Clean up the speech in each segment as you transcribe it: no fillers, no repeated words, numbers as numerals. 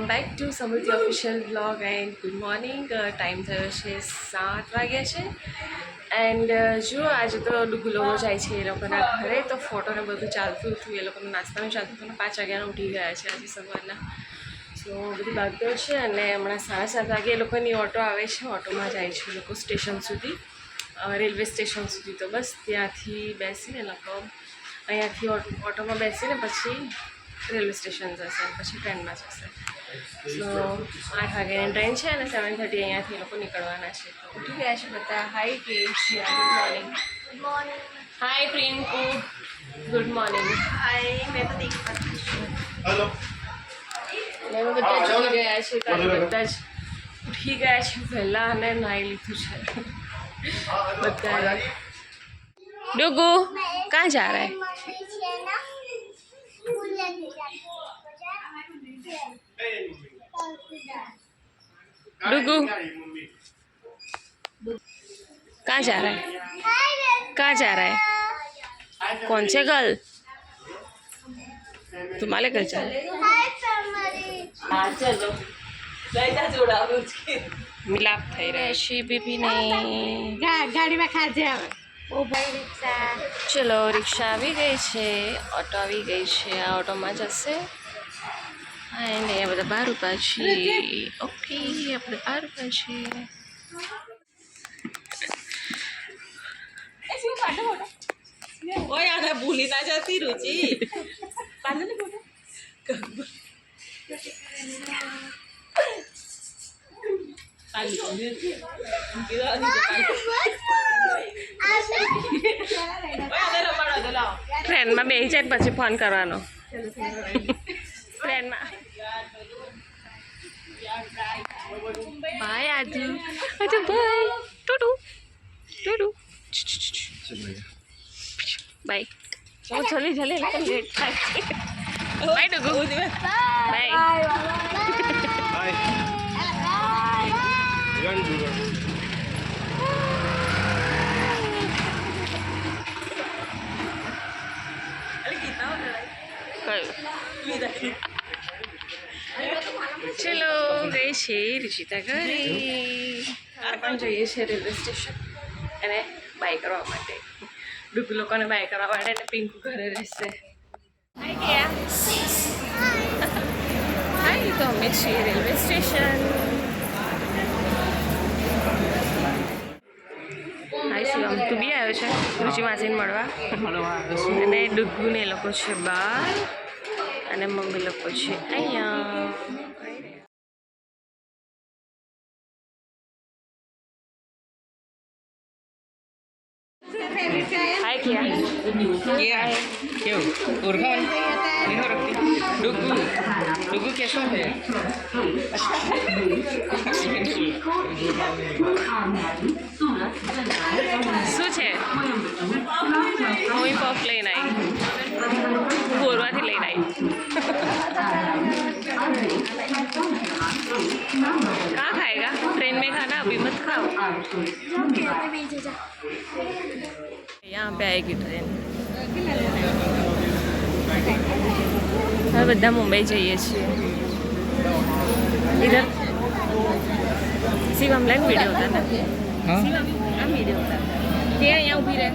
Welcome back to સમૃદ્ધિ official vlog and good morning. Time થયો છે 7 વાગ્યા છે એન્ડ જો આજે તો ડુગુલો જાય છે એ લોકોના ઘરે, તો ફોટોને બધું ચાલતું હતું, એ લોકોનું નાસ્તાનું ચાલતું હતું. 5 વાગ્યાના ઉઠી ગયા છે આજે સવારના. સો બધી બાગદોડ છે અને હમણાં 7:30 વાગે એ લોકોની ઓટો આવે છે. ઓટોમાં જાય છે એ લોકો સ્ટેશન સુધી, રેલવે સ્ટેશન સુધી. તો બસ ત્યાંથી બેસીને એ લોકો અહીંયાથી ઓટોમાં બેસીને પછી રેલવે સ્ટેશન જશે, પછી ટ્રેનમાં જશે. સો 8 વાગ્યાની ટ્રેન છે અને 7:30 અહીંયાથી લોકો નીકળવાના છે. તો ઉઠી ગયા છે બધા. હાય કેશિયા, ગુડ મોર્નિંગ. હાય પ્રિયંકુ, ગુડ મોર્નિંગ. હાય, મેં તો દેખાતી છું. હેલો. અમે બધા જોઈ ગયા છે, ત્યારે બધા જ ઉઠી ગયા છે વહેલા અને નાહી લીધું છે બધા. ડુગુ કहाँ जा रहा है? डुगू कहाँ जा रहा है? कहाँ जा रहा है? कौन से गर्ल? तुम्हारे घर जा रहा है? हाँ चलो मिलाप થઈ રહ્યા છે બેબી નહીં. ગાડીમાં ખાજે આવે. ઓ ભાઈ રિક્ષા. ચલો રિક્ષા આવી ગઈ છે, ઓટો આવી ગઈ છે. આ ઓટોમાં જશે અને અહીંયા બધા બહાર ઊભા છીએ. ઓકે, આપણે બહાર ઊભા છીએ. ઓય આને ભૂલી ના જતી રુચિ. ટ્રેનમાં બેસી જાય પછી ફોન કરવાનો. ટ્રેનમાં બાય આજુ આજુ બાય ટુડુ ટુડુ બાય. હું જલ્દી જલ્દી લેટ થાય. બાય ડુગુ, બાય. ચલો ગઈ છે રુચિતા ઘરે. આ પણ જઈએ છીએ રેલવે સ્ટેશન અને બાય કરવા માટે. ડુગુ લોકોને બાય કરવા માટે અને પિંકુ ઘરે રહેશે. હાય ગયા. હાય, તો અમે છીએ રેલવે સ્ટેશન. હાય શિવમ, તું બી આવ્યો છે રુચિ માસીને મળવા? અને ડુગુ ને એ લોકો છે બહાર અને મમ્મી લોકો છે અહીંયા. हाय किया क्या क्यों उर्खा नहीं हो रखती. डुगू डुगू कैसा है? શું છે? હું પફ લઈને આવી, ગોરવાથી લઈને આવી. कहाँ खाएगा? ट्रेन में खाना, अभी मत खाओ. यहाँ पे आएगी ट्रेन. હવે બધા મુંબઈ જઈએ છીએ. इधर शिवम लाइन वीडियो होता ना. शिवम हम वीडियो होता है यहाँ ऊभी रहे.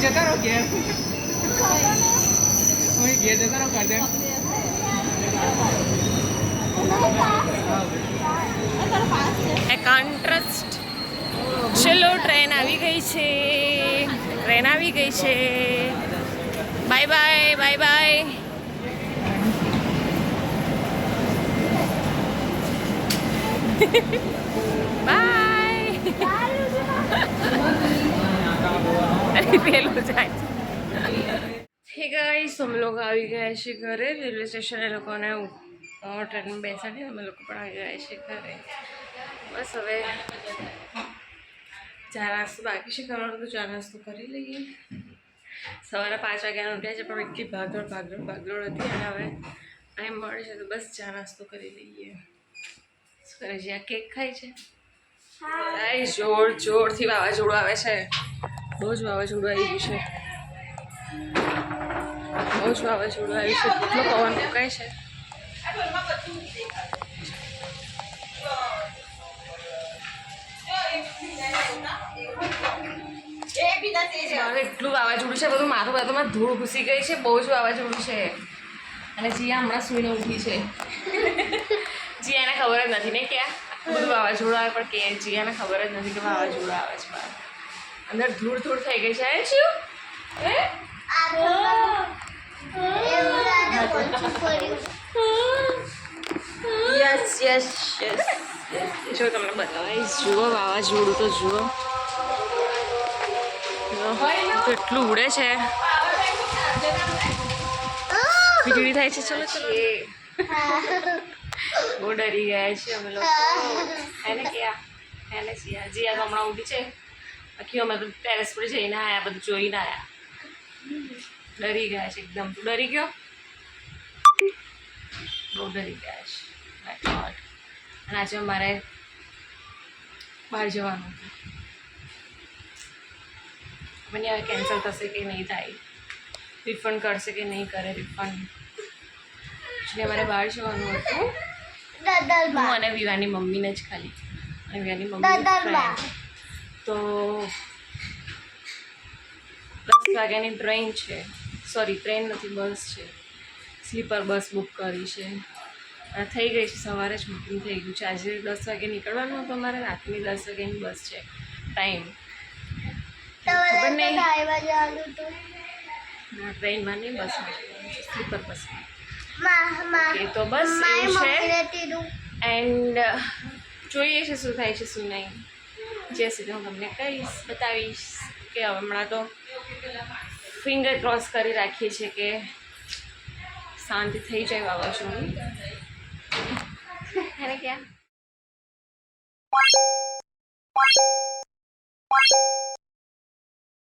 જતા રહો ઘેર. ઘેર જતા રહો કાઢે. એકાઉન્ટ ચલો ટ્રેન આવી ગઈ છે. ટ્રેન આવી ગઈ છે. Bye bye bye bye. Bye પેલું જાય છે ગાઈસ हम लोग આવી ગયા છે ઘરે રેલવે સ્ટેશન એ લોકોને ટ્રેનમાં બેસાડી અમે લોકો પણ આવી ગયા છે ઘરે બસ હવે ચા નાસ્તો બાકી છે કરવાનો તો ચા નાસ્તો કરી લઈએ સવારે 5 વાગ્યાનો ઉઠ્યા છે પણ એટલી ભાગદોડ હતી અને હવે ટાઈમ મળે છે તો બસ ચા નાસ્તો કરી લઈએ શું કરે છે આ કેક ખાય છે જોરથી વાવાઝોડું આવે છે બહુ જ વાવાઝોડું આવી ગયું છે બહુ જ વાવાઝોડું આવ્યું છે કેટલો પવન ફૂંકાય છે એટલું વાવાઝોડું છે બધું મારું બાજુમાં ધૂળ ઘૂસી ગઈ છે બહુ જ વાવાઝોડું છે અને જીયા હમણાં સુઈને ઉઠી છે જીયાને ખબર જ નથી ને ક્યાં બધું વાવાઝોડું આવે પણ કે જીયાને ખબર જ નથી કે વાવાઝોડું આવે છે બહાર અંદર ધૂળ થઈ ગઈ છે શું યસ જો તમને બતાવીશ જુઓ વાવાઝોડું તો જુઓ કેટલું ઉડે છે વીજળી થાય છે ચલો બહુ ડરી ગયા છે અમે લોકો એને જીયા તો હમણાં ઉઠી છે બાકી અમે તો ટેરેસ પર જઈને આવ્યા બધું જોઈને આવ્યા ડરી ગયા છે એકદમ તું ડરી ગયો બહુ ડરી ગયા છે અને આજે અમારે બહાર જવાનું મને હવે કેન્સલ થશે કે નહીં થાય રિફંડ કરશે કે નહીં કરે રિફંડ એટલે અમારે બહાર જવાનું હતું હું અને વિવાની મમ્મીને જ ખાલી અને વિવાની મમ્મી તો 10 વાગ્યાની ટ્રેન છે ટ્રેન નથી બસ છે સ્લીપર બસ બુક કરી છે અને થઈ ગઈ છે સવારે જ બુકિંગ થઈ ગયું છે આજે 10 વાગે નીકળવાનું હતું અમારે રાતની 10 વાગ્યાની બસ છે ટાઈમ ખબર નહીં ટ્રેનમાં નહીં બસમાં સ્લીપર બસમાં તો બસ એવું છે એન્ડ જોઈએ છે શું થાય છે શું નહીં જે સુધી હું તમને કહીશ બતાવીશ કે હમણાં તો ફિંગર ક્રોસ કરી રાખીએ છીએ કે શાંતિ થઈ જાય વાવાઝોડું એને ક્યાં